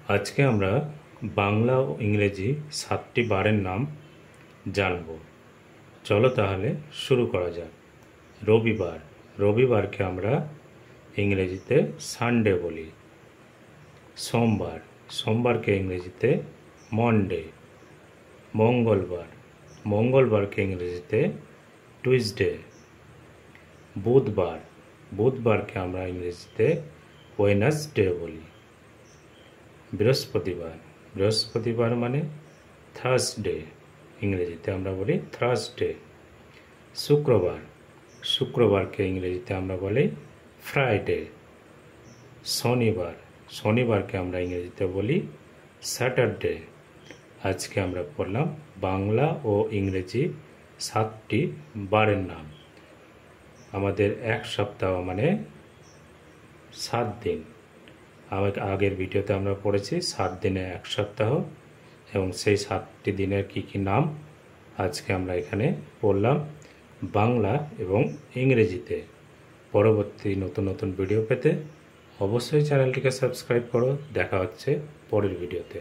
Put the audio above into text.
আজকে আমরা বাংলা ও ইংরেজি 7টি বারের নাম জানব। চলো তাহলে শুরু করা যাক। রবিবার, রবিবারকে আমরা ইংরেজিতে সানডে বলি। সোমবার, সোমবারকে ইংরেজিতে মনডে। মঙ্গলবার, মঙ্গলবারকে ইংরেজিতে টুইসডে। বুধবার, বুধবারকে আমরা ইংরেজিতে ওয়েডনেসডে বলি। বৃহস্পতিবার, বৃহস্পতিবার মানে থার্সডে, ইংরেজিতে আমরা বলি থার্সডে। শুক্রবার, শুক্রবারকে ইংরেজিতে আমরা বলি ফ্রাইডে। শনিবার, শনিবারকে আমরা ইংরেজিতে বলি স্যাটারডে। আজকে আমরা পড়লাম বাংলা ও ইংরেজি 7টি বারের নাম। আমাদের এক সপ্তাহ মানে 7 দিন। আগের ভিডিওতে আমরা পড়েছি 7 দিনে এক সপ্তাহ, এবং সেই 7টি দিনের কি কি নাম আজকে আমরা এখানে পড়লাম বাংলা এবং ইংরেজিতে। পরবর্তী নতুন নতুন ভিডিও পেতে অবশ্যই চ্যানেলটিকে সাবস্ক্রাইব করো। দেখা হচ্ছে পরের ভিডিওতে।